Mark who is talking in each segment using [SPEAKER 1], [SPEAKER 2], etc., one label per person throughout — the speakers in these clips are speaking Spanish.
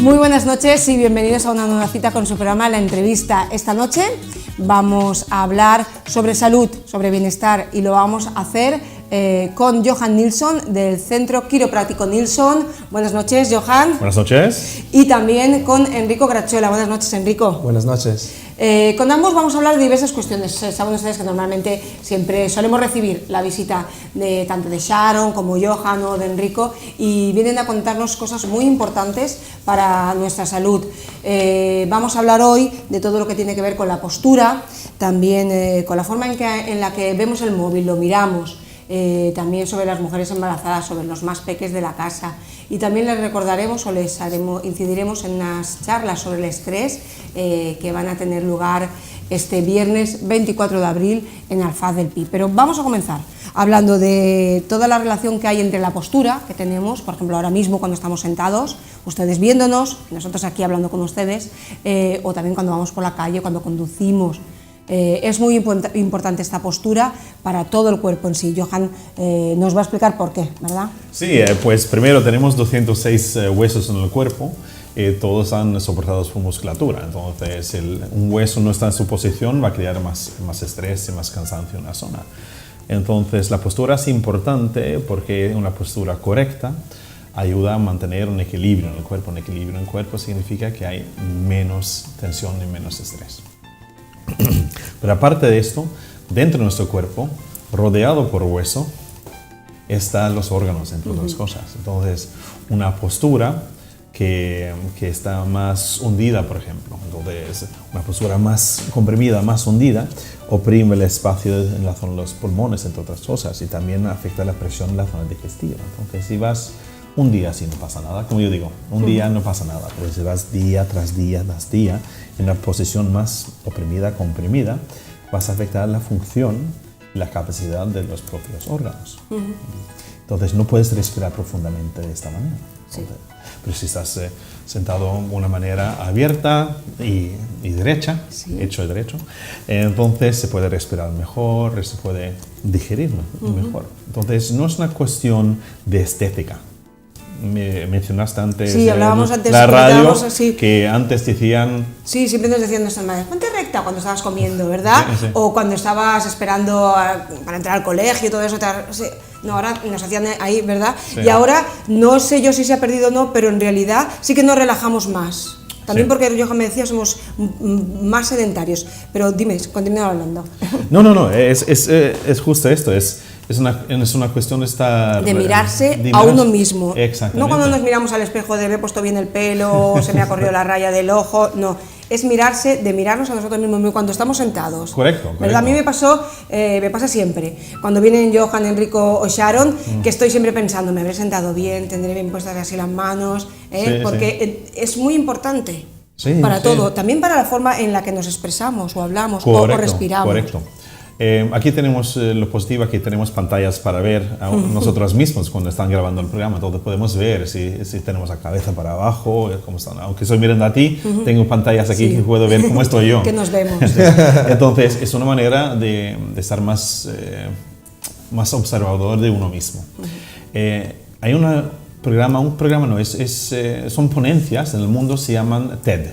[SPEAKER 1] Muy buenas noches y bienvenidos a una nueva cita con su programa La Entrevista. Esta noche vamos a hablar sobre salud, sobre bienestar y lo vamos a hacer con Johan Nilsson del Centro Quiropráctico Nilsson. Buenas noches, Johan.
[SPEAKER 2] Buenas noches.
[SPEAKER 1] Y también con Enrico Graciola. Buenas noches, Enrico.
[SPEAKER 3] Buenas noches.
[SPEAKER 1] Con ambos vamos a hablar de diversas cuestiones. Saben ustedes que normalmente siempre solemos recibir la visita de tanto de Sharon como Johan o de Enrico y vienen a contarnos cosas muy importantes para nuestra salud. Vamos a hablar hoy de todo lo que tiene que ver con la postura, también con la forma en la que vemos el móvil, lo miramos. También sobre las mujeres embarazadas, sobre los más peques de la casa, y también les recordaremos o incidiremos en unas charlas sobre el estrés que van a tener lugar este viernes 24 de abril en Alfaz del Pi. Pero vamos a comenzar hablando de toda la relación que hay entre la postura que tenemos, por ejemplo ahora mismo cuando estamos sentados, ustedes viéndonos, nosotros aquí hablando con ustedes, o también cuando vamos por la calle, cuando conducimos. Es muy importante esta postura para todo el cuerpo en sí. Johan nos va a explicar por qué, ¿verdad?
[SPEAKER 2] Sí, pues primero tenemos 206 huesos en el cuerpo, todos están soportados por musculatura, entonces un hueso no está en su posición, va a crear más estrés y más cansancio en la zona. Entonces la postura es importante porque una postura correcta ayuda a mantener un equilibrio en el cuerpo. Un equilibrio en el cuerpo significa que hay menos tensión y menos estrés. Pero aparte de esto, dentro de nuestro cuerpo, rodeado por hueso, están los órganos, entre otras cosas. Entonces, una postura que está más hundida, por ejemplo, entonces una postura más comprimida, más hundida, oprime el espacio en la zona de los pulmones, entre otras cosas, y también afecta la presión en la zona digestiva. Entonces, si vas un día así no pasa nada, como yo digo, un día no pasa nada, pero si vas día tras día en una posición más oprimida, comprimida, vas a afectar la función y la capacidad de los propios órganos. Entonces no puedes respirar profundamente de esta manera.
[SPEAKER 1] Sí.
[SPEAKER 2] Pero si estás sentado de una manera abierta y derecha,
[SPEAKER 1] sí,
[SPEAKER 2] hecho y derecho, entonces se puede respirar mejor, se puede digerir mejor. Entonces no es una cuestión de estética. Me mencionaste antes,
[SPEAKER 1] sí, hablábamos antes,
[SPEAKER 2] la radio,
[SPEAKER 1] así,
[SPEAKER 2] que antes decían...
[SPEAKER 1] Sí, siempre nos decían nuestras madres, ponte recta cuando estabas comiendo, ¿verdad?
[SPEAKER 2] Sí, sí.
[SPEAKER 1] O cuando estabas esperando para entrar al colegio y todo eso. No, ahora nos hacían ahí, ¿verdad? Sí. Y ahora, no sé yo si se ha perdido o no, pero en realidad sí que nos relajamos más. También sí, porque Johan me decía, somos más sedentarios. Pero dime, continúa hablando.
[SPEAKER 2] No, es justo esto, es una cuestión de estar...
[SPEAKER 1] De mirarse a uno mismo.
[SPEAKER 2] Exactamente.
[SPEAKER 1] No cuando nos miramos al espejo de me he puesto bien el pelo, se me ha corrido la raya del ojo, no. Es de mirarnos a nosotros mismos cuando estamos sentados.
[SPEAKER 2] Correcto.
[SPEAKER 1] ¿Verdad? A mí me pasa siempre. Cuando vienen Johan, Enrico o Sharon, que estoy siempre pensando, me habré sentado bien, tendré bien puestas así las manos, porque es muy importante para todo, también para la forma en la que nos expresamos o hablamos o respiramos.
[SPEAKER 2] Correcto. Aquí tenemos lo positivo, aquí tenemos pantallas para ver a nosotros mismos cuando están grabando el programa, entonces podemos ver si tenemos la cabeza para abajo, cómo están. Aunque estoy mirando a ti, tengo pantallas aquí que puedo ver cómo estoy yo.
[SPEAKER 1] Que nos vemos.
[SPEAKER 2] Entonces es una manera de estar más observador de uno mismo. Hay son ponencias en el mundo, se llaman TED.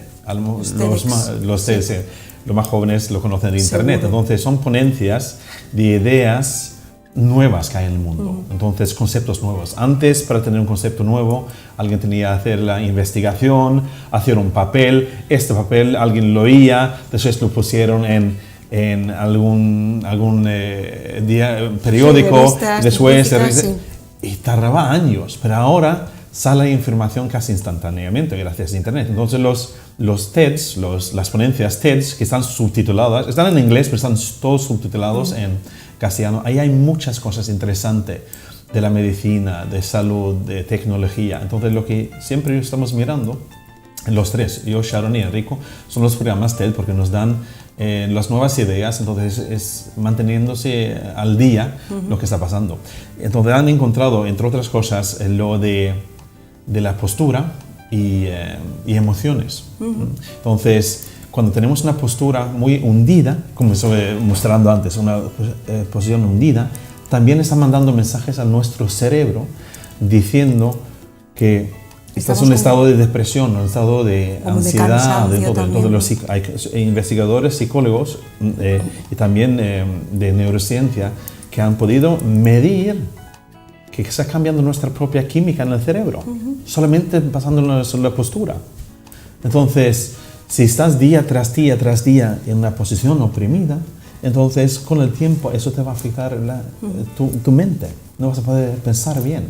[SPEAKER 2] Los más jóvenes lo conocen de internet.
[SPEAKER 1] Seguro.
[SPEAKER 2] Entonces son ponencias de ideas nuevas que hay en el mundo. Entonces conceptos nuevos. Antes, para tener un concepto nuevo, alguien tenía que hacer la investigación, hacer un papel. Este papel alguien lo oía, después lo pusieron en algún periódico, después y tardaba años. Pero ahora sale información casi instantáneamente gracias a internet. Entonces los TEDs, las ponencias TEDs que están subtituladas, están en inglés pero están todos subtitulados en castellano. Ahí hay muchas cosas interesantes de la medicina, de salud, de tecnología. Entonces lo que siempre estamos mirando, los tres, yo, Sharon y Enrico, son los programas TED porque nos dan las nuevas ideas, entonces es manteniéndose al día lo que está pasando. Entonces han encontrado, entre otras cosas, lo de la postura y emociones. Entonces, cuando tenemos una postura muy hundida, como estuve mostrando antes, una posición hundida, también está mandando mensajes a nuestro cerebro diciendo que estás en un estado de depresión, un estado de ansiedad,
[SPEAKER 1] cansancio
[SPEAKER 2] hay investigadores, psicólogos y también de neurociencia que han podido medir que está cambiando nuestra propia química en el cerebro, solamente basándonos en la postura. Entonces, si estás día tras día en una posición oprimida, entonces con el tiempo eso te va a afectar tu mente. No vas a poder pensar bien.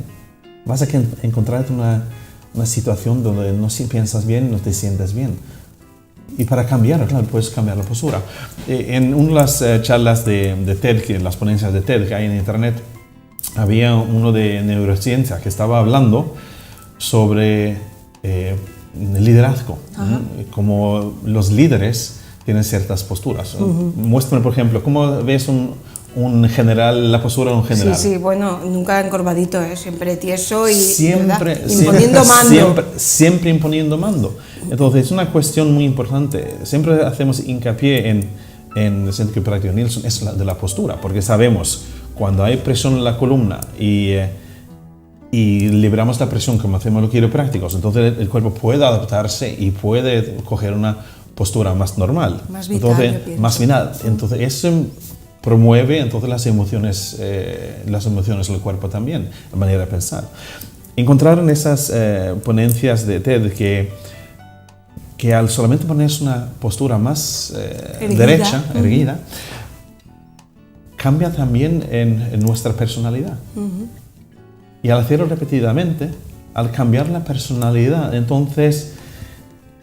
[SPEAKER 2] Vas a encontrarte una situación donde no piensas bien, no te sientes bien. Y para cambiar, claro, puedes cambiar la postura. En una de las charlas de TED, en las ponencias de TED que hay en internet, había uno de neurociencia que estaba hablando sobre liderazgo, como los líderes tienen ciertas posturas. Muéstrame, por ejemplo, ¿cómo ves un general, la postura de un general?
[SPEAKER 1] Sí, bueno, nunca encorvadito, siempre tieso y
[SPEAKER 2] siempre
[SPEAKER 1] imponiendo mando.
[SPEAKER 2] Siempre imponiendo mando. Entonces, es una cuestión muy importante. Siempre hacemos hincapié en el centro quiropráctico Nilsson, es de la postura, porque sabemos cuando hay presión en la columna y liberamos la presión como hacemos los quiroprácticos, entonces el cuerpo puede adaptarse y puede coger una postura más normal.
[SPEAKER 1] Más vital,
[SPEAKER 2] Entonces eso promueve entonces las emociones del cuerpo también, la manera de pensar. Encontraron esas ponencias de TED que al solamente ponerse una postura más derecha, erguida, cambia también en nuestra personalidad. Y al hacerlo repetidamente, al cambiar la personalidad, entonces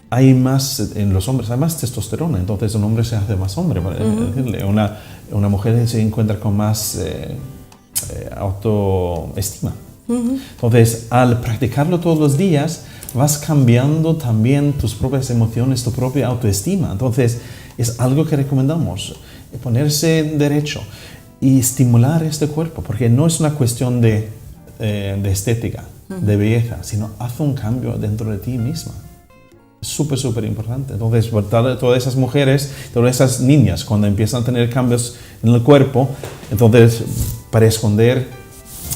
[SPEAKER 2] hay más, en los hombres hay más testosterona, entonces un hombre se hace más hombre, para decirle. Una mujer se encuentra con más autoestima. Entonces, al practicarlo todos los días, vas cambiando también tus propias emociones, tu propia autoestima. Entonces, es algo que recomendamos, ponerse derecho y estimular este cuerpo, porque no es una cuestión de estética, de belleza, sino hace un cambio dentro de ti misma. Es súper importante. Entonces, por todas esas mujeres, todas esas niñas, cuando empiezan a tener cambios en el cuerpo, entonces para esconder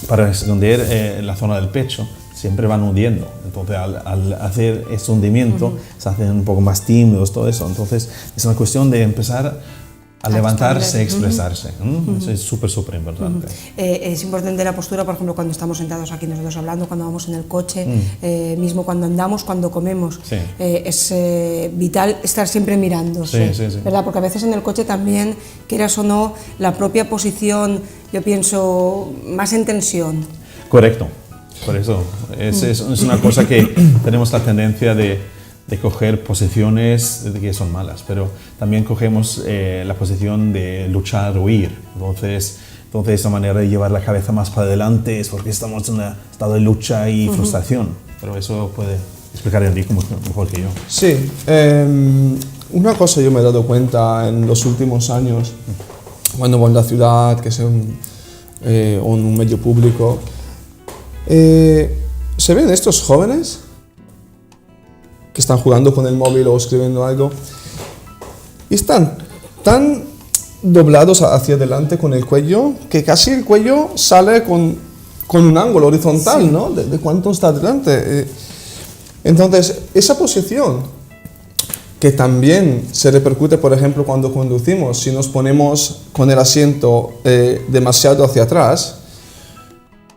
[SPEAKER 2] la zona del pecho, siempre van hundiendo. Entonces, al hacer ese hundimiento, se hacen un poco más tímidos, todo eso. Entonces, es una cuestión de empezar a levantarse, expresarse. Eso es súper importante.
[SPEAKER 1] Es importante la postura, por ejemplo, cuando estamos sentados aquí nosotros hablando, cuando vamos en el coche, mismo cuando andamos, cuando comemos.
[SPEAKER 2] Sí.
[SPEAKER 1] Es vital estar siempre mirándose,
[SPEAKER 2] sí.
[SPEAKER 1] ¿verdad? Porque a veces en el coche también, quieras o no, la propia posición, yo pienso, más en tensión.
[SPEAKER 2] Correcto. Por eso es una cosa que tenemos la tendencia de coger posiciones que son malas, pero también cogemos la posición de luchar o huir. Entonces esa manera de llevar la cabeza más para adelante es porque estamos en un estado de lucha y frustración. Pero eso puede explicar Enrique mejor que yo.
[SPEAKER 3] Sí, una cosa yo me he dado cuenta en los últimos años, cuando voy en la ciudad, que sea un medio público, se ven estos jóvenes que están jugando con el móvil o escribiendo algo y están tan doblados hacia adelante con el cuello que casi el cuello sale con un ángulo horizontal, ¿no? De cuánto está adelante. Entonces, esa posición que también se repercute, por ejemplo, cuando conducimos, si nos ponemos con el asiento demasiado hacia atrás,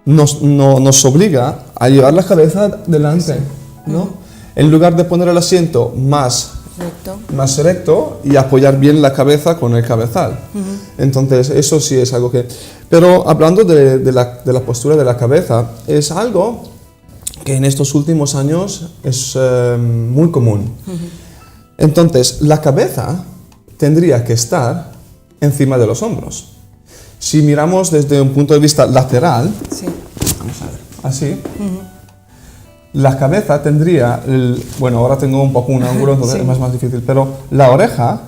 [SPEAKER 3] nos obliga a llevar la cabeza delante, ¿no? En lugar de poner el asiento más recto y apoyar bien la cabeza con el cabezal. Entonces, eso sí es algo que... Pero hablando de la postura de la cabeza, es algo que en estos últimos años es muy común. Entonces, la cabeza tendría que estar encima de los hombros. Si miramos desde un punto de vista lateral, vamos a ver, así, la cabeza tendría, bueno, ahora tengo un poco un ángulo, entonces es más difícil, pero la oreja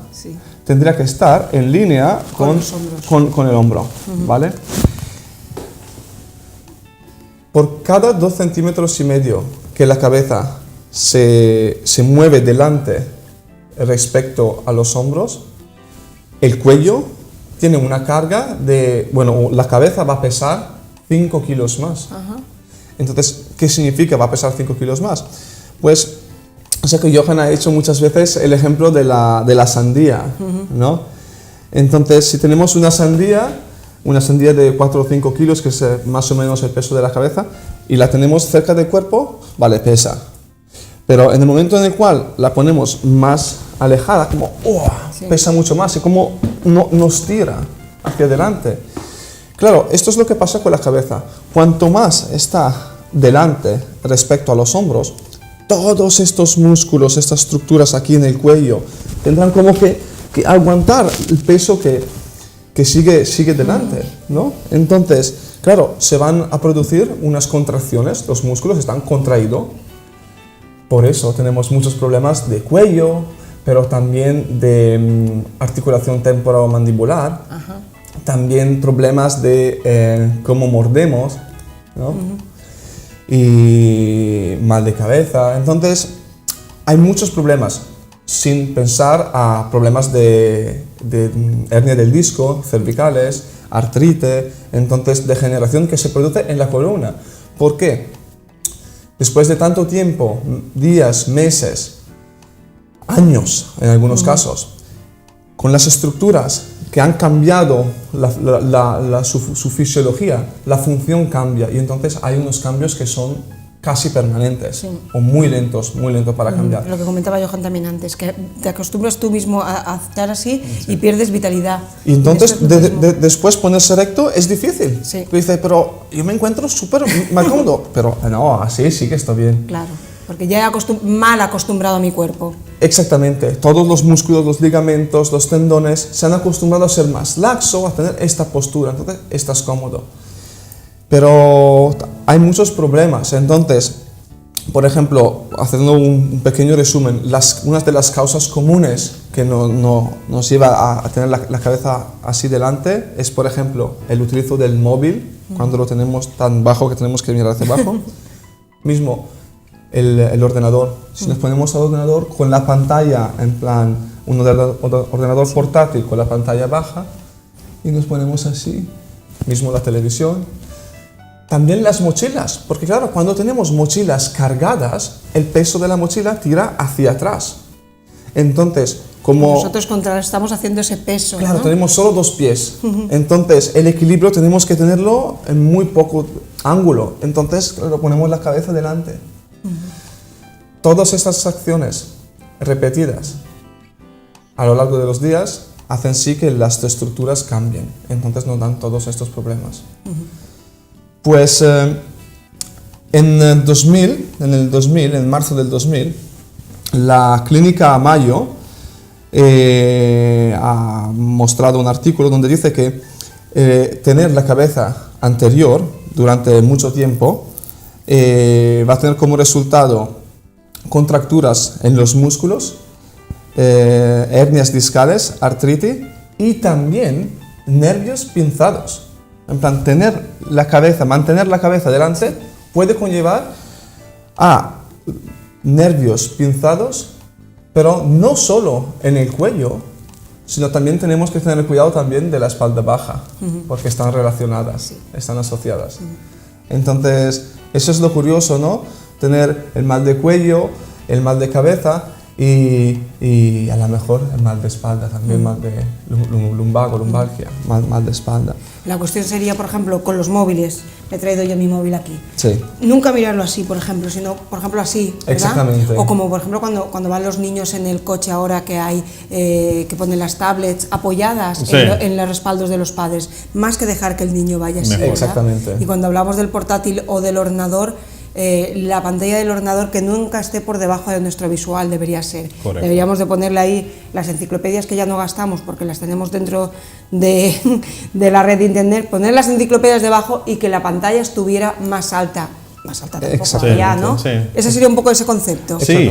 [SPEAKER 3] tendría que estar en línea con el hombro, ¿vale? Por cada 2,5 centímetros que la cabeza se mueve delante respecto a los hombros, el cuello tiene una carga de, bueno, la cabeza va a pesar 5 kilos más. Entonces, ¿qué significa? ¿Va a pesar 5 kilos más? Pues, o sea que Johan ha hecho muchas veces el ejemplo de la sandía, ¿no? Entonces, si tenemos una sandía de 4 o 5 kilos, que es más o menos el peso de la cabeza, y la tenemos cerca del cuerpo, vale, pesa. Pero en el momento en el cual la ponemos más alejada, como pesa mucho más y como nos tira hacia adelante. Claro, esto es lo que pasa con la cabeza. Cuanto más está delante respecto a los hombros, todos estos músculos, estas estructuras aquí en el cuello, tendrán como que aguantar el peso que sigue delante, ¿no? Entonces, claro, se van a producir unas contracciones, los músculos están contraídos. Por eso tenemos muchos problemas de cuello, pero también de articulación temporomandibular. Ajá. También problemas de cómo mordemos, ¿no? Y mal de cabeza. Entonces, hay muchos problemas, sin pensar a problemas de hernia del disco, cervicales, artritis, entonces degeneración que se produce en la columna. ¿Por qué? Después de tanto tiempo, días, meses, años en algunos casos, con las estructuras que han cambiado su fisiología, la función cambia y entonces hay unos cambios que son casi permanentes o muy lentos para cambiar.
[SPEAKER 1] Lo que comentaba Johan también antes, que te acostumbras tú mismo a estar así y pierdes vitalidad.
[SPEAKER 3] Y entonces después ponerse recto es difícil. Sí. Tú dices, pero yo me encuentro súper mal cómodo, pero no, así sí que está bien.
[SPEAKER 1] Claro, porque ya he mal acostumbrado a mi cuerpo.
[SPEAKER 3] Exactamente, todos los músculos, los ligamentos, los tendones se han acostumbrado a ser más laxo, a tener esta postura, entonces estás cómodo. Pero hay muchos problemas, entonces, por ejemplo, haciendo un pequeño resumen, una de las causas comunes que nos lleva a tener la cabeza así delante es, por ejemplo, el utilizo del móvil, cuando lo tenemos tan bajo que tenemos que mirar hacia abajo. Mismo, el ordenador. Si nos ponemos al ordenador con la pantalla, en plan, un ordenador portátil con la pantalla baja, y nos ponemos así, mismo la televisión. También las mochilas, porque claro, cuando tenemos mochilas cargadas, el peso de la mochila tira hacia atrás. Entonces, como
[SPEAKER 1] nosotros contrarrestamos haciendo ese peso,
[SPEAKER 3] claro,
[SPEAKER 1] ¿no?
[SPEAKER 3] Tenemos solo 2 pies. Entonces, el equilibrio tenemos que tenerlo en muy poco ángulo. Entonces, claro, ponemos la cabeza delante. Todas estas acciones repetidas a lo largo de los días hacen sí que las estructuras cambien. Entonces, nos dan todos estos problemas. Pues en marzo del 2000, la clínica Mayo ha mostrado un artículo donde dice que tener la cabeza anterior durante mucho tiempo va a tener como resultado contracturas en los músculos, hernias discales, artritis y también nervios pinzados. En plan, mantener la cabeza delante puede conllevar a nervios pinzados, pero no solo en el cuello, sino también tenemos que tener cuidado también de la espalda baja, porque están relacionadas, están asociadas. Entonces, eso es lo curioso, ¿no? Tener el mal de cuello, el mal de cabeza y a lo mejor el mal de espalda también, mal de lumbalgia, mal de espalda.
[SPEAKER 1] La cuestión sería, por ejemplo, con los móviles. Me he traído yo mi móvil aquí.
[SPEAKER 3] Sí.
[SPEAKER 1] Nunca mirarlo así, por ejemplo, sino, por ejemplo, así, ¿verdad?
[SPEAKER 3] Exactamente.
[SPEAKER 1] O como, por ejemplo, cuando van los niños en el coche ahora que hay, que ponen las tablets apoyadas en los respaldos de los padres, más que dejar que el niño vaya así, ¿verdad?
[SPEAKER 3] Exactamente.
[SPEAKER 1] Y cuando hablamos del portátil o del ordenador, la pantalla del ordenador que nunca esté por debajo de nuestro visual debería ser. Correcto. Deberíamos de ponerle ahí las enciclopedias que ya no gastamos porque las tenemos dentro de la red de internet, poner las enciclopedias debajo y que la pantalla estuviera más alta tampoco ya, ¿no? Sí. Ese sería un poco ese concepto.
[SPEAKER 2] Sí,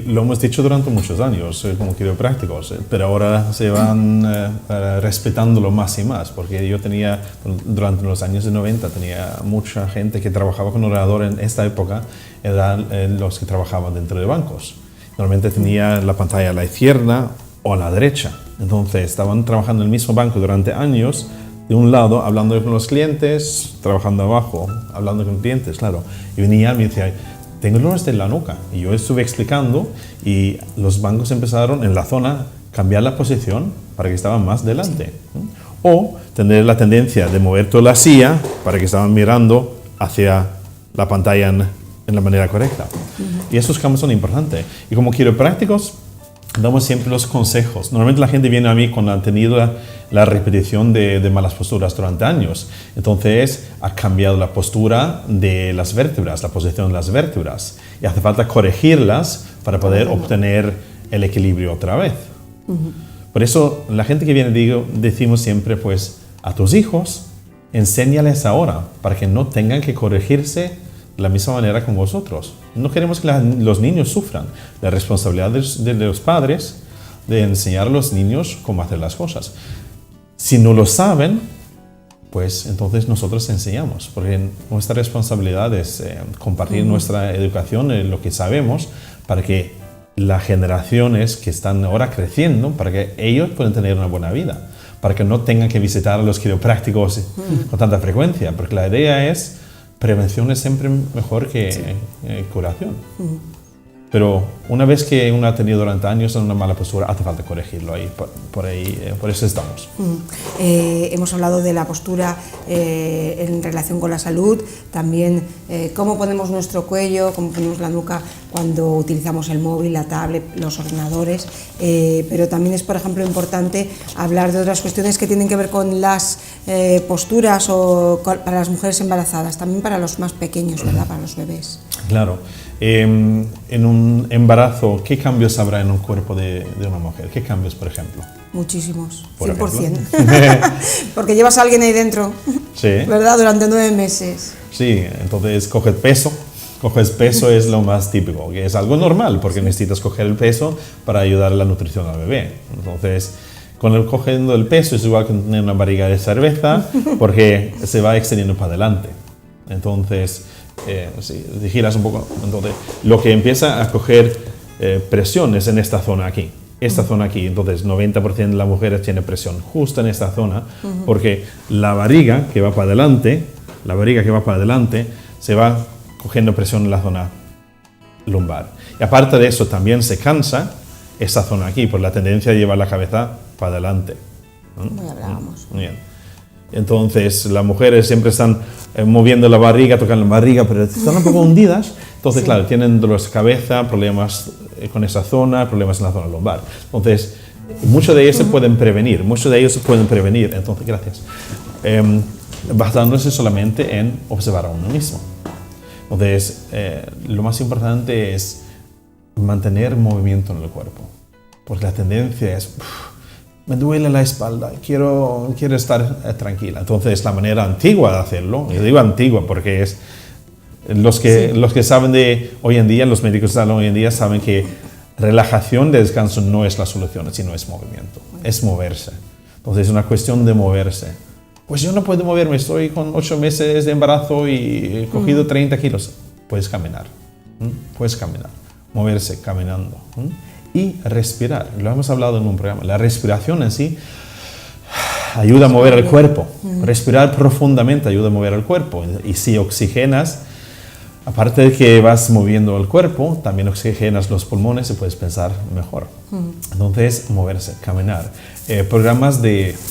[SPEAKER 2] lo hemos dicho durante muchos años como quiroprácticos, pero ahora se van respetándolo más y más, porque yo tenía, durante los años de 90, tenía mucha gente que trabajaba con ordenador en esta época, eran los que trabajaban dentro de bancos. Normalmente tenía la pantalla a la izquierda o a la derecha, entonces estaban trabajando en el mismo banco durante años, de un lado, hablando con los clientes, trabajando abajo, hablando con clientes, claro. Y venía y me decía, tengo dolores de la nuca. Y yo estuve explicando y los bancos empezaron en la zona cambiar la posición para que estaban más delante. O tener la tendencia de mover toda la silla para que estaban mirando hacia la pantalla en la manera correcta. Y esos cambios son importantes. Y como quiroprácticos, damos siempre los consejos. Normalmente la gente viene a mí cuando han tenido la repetición de malas posturas durante años. Entonces ha cambiado la postura de las vértebras, la posición de las vértebras. Y hace falta corregirlas para poder obtener el equilibrio otra vez. Por eso la gente que viene, decimos siempre, pues a tus hijos, enséñales ahora para que no tengan que corregirse de la misma manera con vosotros. No queremos que los niños sufran. La responsabilidad de los padres de enseñar a los niños cómo hacer las cosas. Si no lo saben, pues entonces nosotros enseñamos, porque nuestra responsabilidad es compartir nuestra educación, lo que sabemos, para que las generaciones que están ahora creciendo, para que ellos puedan tener una buena vida, para que no tengan que visitar a los quiroprácticos con tanta frecuencia, porque la idea es prevención es siempre mejor que curación. Pero una vez que uno ha tenido durante años una mala postura, hace falta corregirlo ahí, por eso estamos.
[SPEAKER 1] Hemos hablado de la postura en relación con la salud, también cómo ponemos nuestro cuello, cómo ponemos la nuca cuando utilizamos el móvil, la tablet, los ordenadores, pero también es, por ejemplo, importante hablar de otras cuestiones que tienen que ver con las posturas o para las mujeres embarazadas, también para los más pequeños, ¿verdad? Para los bebés.
[SPEAKER 2] Claro. En un embarazo, ¿qué cambios habrá en un cuerpo de una mujer? ¿Qué cambios, por ejemplo?
[SPEAKER 1] Muchísimos, 100%. Porque llevas a alguien ahí dentro,
[SPEAKER 2] sí,
[SPEAKER 1] ¿verdad? Durante 9 meses.
[SPEAKER 2] Sí, entonces coges peso es lo más típico, que es algo normal, porque necesitas coger el peso para ayudar a la nutrición al bebé. Entonces, cogiendo el peso es igual que tener una barriga de cerveza, porque se va extendiendo para adelante. Entonces, si giras un poco, entonces lo que empieza a coger presión es en esta zona aquí. Zona aquí, entonces 90% de las mujeres tienen presión justo en esta zona, porque la barriga que va para adelante, se va cogiendo presión en la zona lumbar. Y aparte de eso también se cansa esta zona aquí, por la tendencia de llevar la cabeza para adelante.
[SPEAKER 1] Ya hablábamos.
[SPEAKER 2] Bien. Entonces las mujeres siempre están moviendo la barriga, tocando la barriga, pero están un poco hundidas. Entonces, sí, claro, tienen dolores de cabeza, problemas con esa zona, problemas en la zona lumbar. Entonces, muchos de ellos se pueden prevenir. Entonces, gracias. Basándose solamente en observar a uno mismo. Entonces, lo más importante es mantener movimiento en el cuerpo. Porque la tendencia es, me duele la espalda, quiero estar tranquila. Entonces, la manera antigua de hacerlo, yo digo antigua porque es los que saben de hoy en día, los médicos de hoy en día saben que relajación de descanso no es la solución, sino es movimiento, es moverse. Entonces, es una cuestión de moverse. Pues yo no puedo moverme, estoy con 8 meses de embarazo y he cogido 30 kilos. Puedes caminar, moverse caminando. Y respirar, lo hemos hablado en un programa, la respiración en sí ayuda a mover el cuerpo. Respirar profundamente ayuda a mover el cuerpo. Y si oxigenas, aparte de que vas moviendo el cuerpo, también oxigenas los pulmones y puedes pensar mejor. Entonces, moverse, caminar. Programas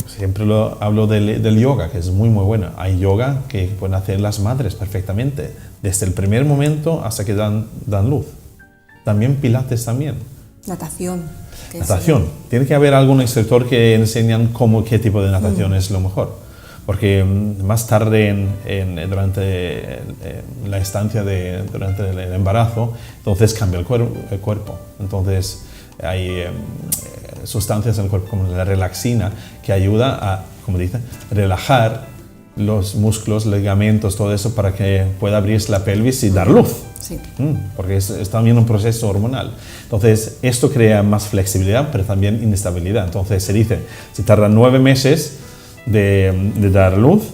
[SPEAKER 2] siempre hablo del yoga, que es muy bueno. Hay yoga que pueden hacer las madres perfectamente, desde el primer momento hasta que dan luz. También pilates también.
[SPEAKER 1] Natación.
[SPEAKER 2] Tiene que haber algún instructor que enseñan qué tipo de natación es lo mejor. Porque más tarde durante la estancia durante el embarazo, entonces cambia el cuerpo. Entonces hay sustancias en el cuerpo como la relaxina que ayuda a, como dice, relajar los músculos, ligamentos, todo eso para que pueda abrirse la pelvis y dar luz.
[SPEAKER 1] Sí.
[SPEAKER 2] Porque es también un proceso hormonal. Entonces, esto crea más flexibilidad, pero también inestabilidad. Entonces, se dice, si tarda 9 meses de dar luz,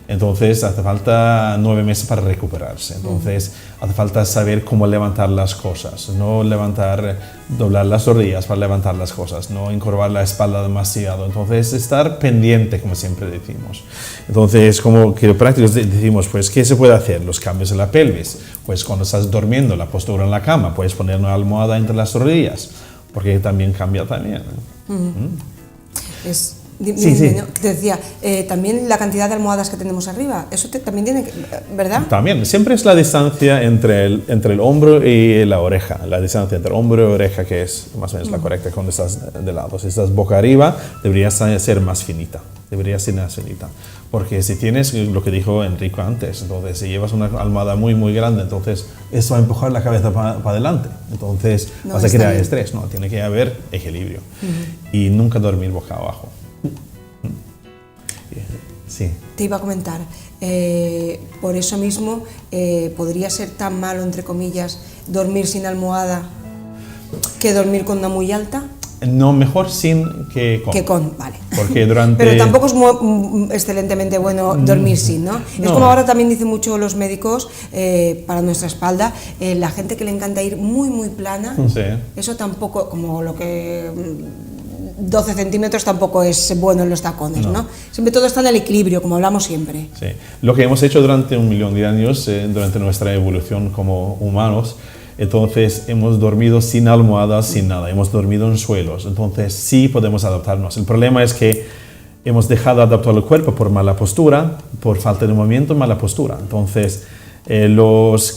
[SPEAKER 2] entonces hace falta 9 meses para recuperarse. Entonces, hace falta saber cómo levantar las cosas, no doblar las rodillas para levantar las cosas, no encorvar la espalda demasiado. Entonces, estar pendiente, como siempre decimos. Entonces, como quiroprácticos decimos, pues, ¿qué se puede hacer? Los cambios en la pelvis. Pues cuando estás durmiendo, la postura en la cama, puedes poner una almohada entre las rodillas, porque también cambia también.
[SPEAKER 1] Sí. Te decía, también la cantidad de almohadas que tenemos arriba, eso también tiene, ¿verdad?
[SPEAKER 2] También, siempre es la distancia entre el hombro y la oreja, la distancia entre hombro y oreja que es más o menos la correcta cuando estás de lado. Si estás boca arriba, debería ser más finita, porque si tienes lo que dijo Enrico antes, entonces si llevas una almohada muy muy grande, entonces eso va a empujar la cabeza para adelante, entonces vas a crear estrés, no, tiene que haber equilibrio y nunca dormir boca abajo. Sí.
[SPEAKER 1] Te iba a comentar, por eso mismo podría ser tan malo, entre comillas, dormir sin almohada que dormir con una muy alta.
[SPEAKER 2] No, mejor sin que con.
[SPEAKER 1] Que con, vale.
[SPEAKER 2] Porque durante...
[SPEAKER 1] Pero tampoco es excelentemente bueno dormir sin, ¿no? Es como ahora también dicen mucho los médicos, para nuestra espalda, la gente que le encanta ir muy, muy plana,
[SPEAKER 2] sí.
[SPEAKER 1] Eso tampoco, como lo que... 12 centímetros tampoco es bueno en los tacones, ¿no? Siempre todo está en el equilibrio, como hablamos siempre.
[SPEAKER 2] Sí. Lo que hemos hecho durante 1 millón de años, durante nuestra evolución como humanos, entonces hemos dormido sin almohadas, sin nada, hemos dormido en suelos, entonces sí podemos adaptarnos. El problema es que hemos dejado de adaptar el cuerpo por mala postura, por falta de movimiento, mala postura. Entonces los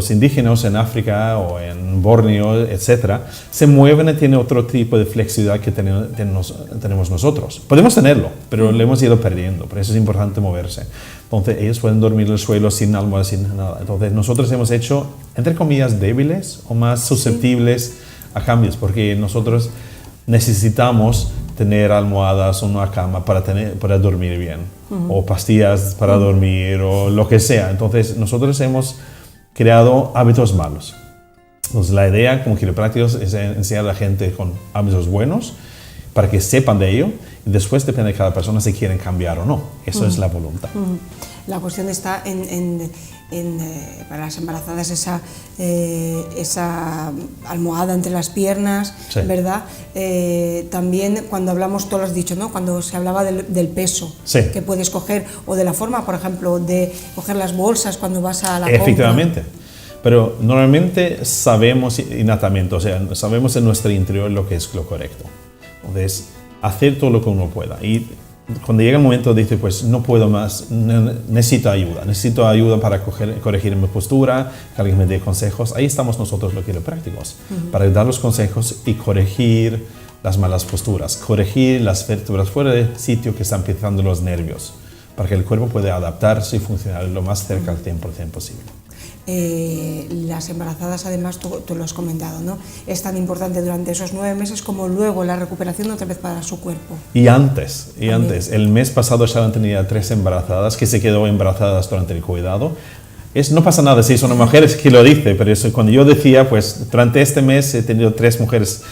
[SPEAKER 2] indígenas en África o en Borneo, etcétera, se mueven y tienen otro tipo de flexibilidad que tenemos nosotros. Podemos tenerlo, pero lo hemos ido perdiendo, por eso es importante moverse. Entonces ellos pueden dormir en el suelo sin almohada, sin nada. Entonces nosotros hemos hecho, entre comillas, débiles o más susceptibles a cambios, porque nosotros necesitamos tener almohadas o una cama para dormir bien, o pastillas para dormir, o lo que sea. Entonces, nosotros hemos creado hábitos malos. Entonces, la idea como quiroprácticos es enseñar a la gente con hábitos buenos para que sepan de ello, y después depende de cada persona si quieren cambiar o no. Eso es la voluntad.
[SPEAKER 1] La cuestión está para las embarazadas esa almohada entre las piernas, sí. ¿Verdad? También cuando hablamos, tú lo has dicho, ¿no? Cuando se hablaba del peso, sí. Que puedes coger, o de la forma, por ejemplo, de coger las bolsas cuando vas a la compra.
[SPEAKER 2] Efectivamente. Pero normalmente sabemos innatamente, o sea, sabemos en nuestro interior lo que es lo correcto. Entonces, hacer todo lo que uno pueda. Y cuando llega el momento dice, pues no puedo más, necesito ayuda para corregir mi postura, que alguien me dé consejos. Ahí estamos nosotros los quiroprácticos, para dar los consejos y corregir las malas posturas, corregir las vértebras fuera del sitio que están pisando los nervios, para que el cuerpo pueda adaptarse y funcionar lo más cerca al 100% posible.
[SPEAKER 1] Las embarazadas, además, tú lo has comentado, ¿no? Es tan importante durante esos 9 meses como luego la recuperación otra vez para su cuerpo.
[SPEAKER 2] Y antes. El mes pasado Sharon tenía 3 embarazadas que se quedó embarazadas durante el cuidado. No pasa nada si son mujeres que lo dice, pero cuando yo decía, pues durante este mes he tenido 3 mujeres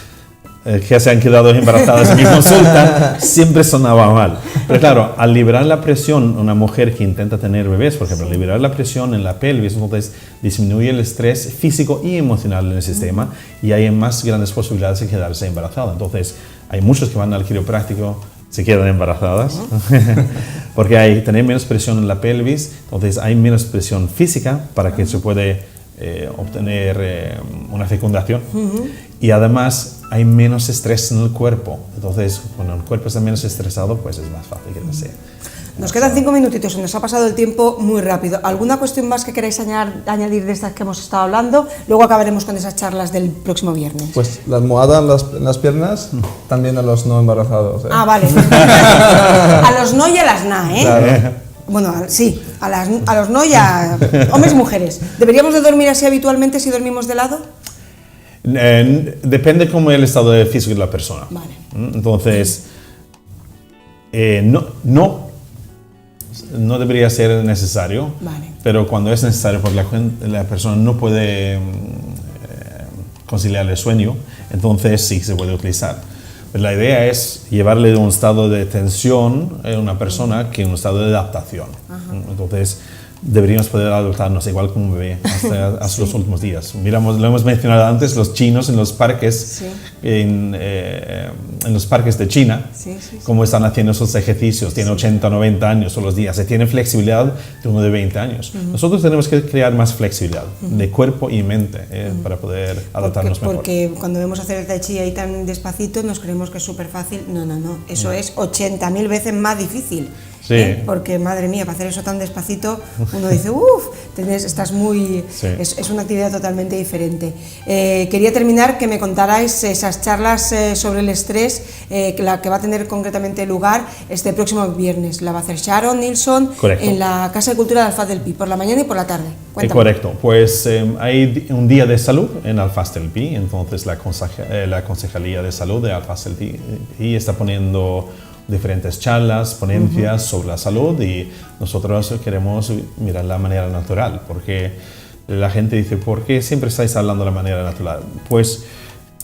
[SPEAKER 2] que se han quedado embarazadas en mi consulta, siempre sonaba mal. Pero claro, al liberar la presión, una mujer que intenta tener bebés, por ejemplo, liberar la presión en la pelvis, entonces disminuye el estrés físico y emocional en el sistema y hay más grandes posibilidades de quedarse embarazada. Entonces, hay muchos que van al quiropráctico, se quedan embarazadas, porque tener menos presión en la pelvis, entonces hay menos presión física para que se puede obtener una fecundación y además hay menos estrés en el cuerpo. Entonces, cuando el cuerpo está menos estresado, pues es más fácil que no sea.
[SPEAKER 1] Nos quedan 5 minutitos, se nos ha pasado el tiempo muy rápido. ¿Alguna cuestión más que queráis añadir de estas que hemos estado hablando? Luego acabaremos con esas charlas del próximo viernes.
[SPEAKER 3] Pues la almohada en las piernas, también a los no embarazados.
[SPEAKER 1] Ah, vale. A los no y a las na, ¿eh? Claro. Bueno, sí, a los no y a hombres y mujeres. ¿Deberíamos de dormir así habitualmente si dormimos de lado?
[SPEAKER 2] Depende cómo es el estado físico de la persona.
[SPEAKER 1] Vale.
[SPEAKER 2] Entonces, no debería ser necesario, vale. Pero cuando es necesario porque la persona no puede conciliar el sueño, entonces sí se puede utilizar. Pero la idea es llevarle de un estado de tensión a una persona que un estado de adaptación. Entonces, deberíamos poder adoptarnos igual como un bebé hasta los últimos días. Miramos, lo hemos mencionado antes, los chinos en los parques, en los parques de China, cómo están haciendo esos ejercicios, tienen 80, 90 años todos los días, se tienen flexibilidad de uno de 20 años. Nosotros tenemos que crear más flexibilidad de cuerpo y mente para poder adaptarnos mejor.
[SPEAKER 1] Porque cuando vemos hacer el tai chi ahí tan despacito nos creemos que es súper fácil. No, eso es 80.000 veces más difícil.
[SPEAKER 2] Sí.
[SPEAKER 1] Porque, madre mía, para hacer eso tan despacito, uno dice, uff, estás muy...
[SPEAKER 2] Sí.
[SPEAKER 1] Es una actividad totalmente diferente. Quería terminar que me contarais esas charlas sobre el estrés, la que va a tener concretamente lugar este próximo viernes. La va a hacer Sharon Nilsson.
[SPEAKER 2] Correcto.
[SPEAKER 1] En la Casa de Cultura de Alfaz del Pi, por la mañana y por la tarde. Cuéntame.
[SPEAKER 2] Correcto, pues hay un día de salud en Alfaz del Pi, entonces la Concejalía de Salud de Alfaz del Pi está poniendo diferentes charlas, ponencias sobre la salud, y nosotros queremos mirar la manera natural, porque la gente dice, ¿por qué siempre estáis hablando de la manera natural? Pues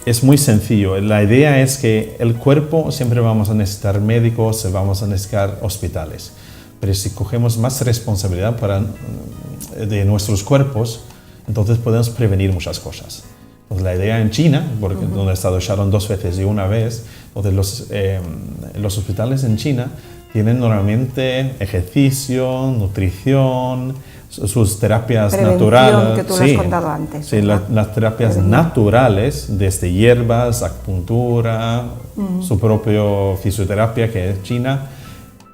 [SPEAKER 2] es muy sencillo, la idea es que el cuerpo siempre vamos a necesitar médicos, vamos a necesitar hospitales, pero si cogemos más responsabilidad de nuestros cuerpos, entonces podemos prevenir muchas cosas. Pues la idea en China, porque donde ha estado Sharon 2 veces y una vez, los hospitales en China tienen normalmente ejercicio, nutrición, sus terapias naturales.
[SPEAKER 1] Que tú lo has contado antes.
[SPEAKER 2] Sí, las terapias naturales, desde hierbas, acupuntura, su propia fisioterapia, que es China,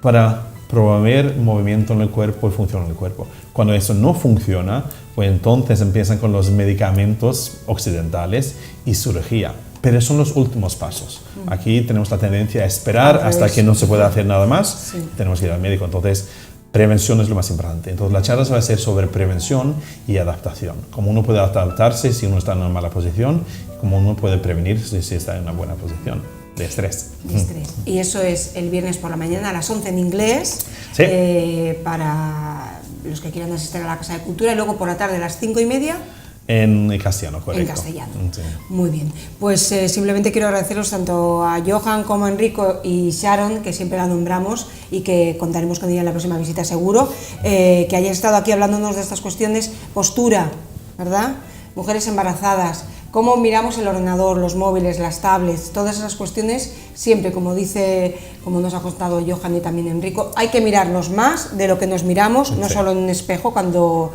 [SPEAKER 2] para promover movimiento en el cuerpo y función en el cuerpo. Cuando eso no funciona, pues entonces empiezan con los medicamentos occidentales y cirugía. Pero son los últimos pasos. Aquí tenemos la tendencia a esperar hasta que no se pueda hacer nada más. Tenemos que ir al médico. Entonces, prevención es lo más importante. Entonces, la charla va a ser sobre prevención y adaptación. Cómo uno puede adaptarse si uno está en una mala posición, y cómo uno puede prevenir si está en una buena posición de estrés.
[SPEAKER 1] Y eso es el viernes por la mañana a las 11 en inglés, para los que quieran asistir a la Casa de Cultura, y luego por la tarde a las 5:30
[SPEAKER 2] en castellano, correcto.
[SPEAKER 1] En castellano. Muy bien. Pues simplemente quiero agradeceros tanto a Johan como a Enrico y Sharon, que siempre la nombramos y que contaremos con ella en la próxima visita seguro, que hayáis estado aquí hablándonos de estas cuestiones, postura, ¿verdad? Mujeres embarazadas, cómo miramos el ordenador, los móviles, las tablets, todas esas cuestiones, siempre, como nos ha contado Johan y también Enrico, hay que mirarnos más de lo que nos miramos, no solo en un espejo cuando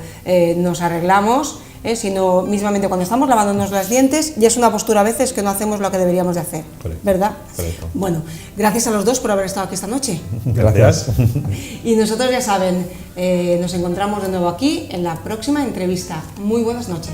[SPEAKER 1] nos arreglamos, sino mismamente cuando estamos lavándonos los dientes, ya es una postura a veces que no hacemos lo que deberíamos de hacer, ¿verdad?
[SPEAKER 2] Correcto.
[SPEAKER 1] Bueno, gracias a los dos por haber estado aquí esta noche.
[SPEAKER 2] Gracias.
[SPEAKER 1] Y nosotros ya saben, nos encontramos de nuevo aquí en la próxima entrevista. Muy buenas noches.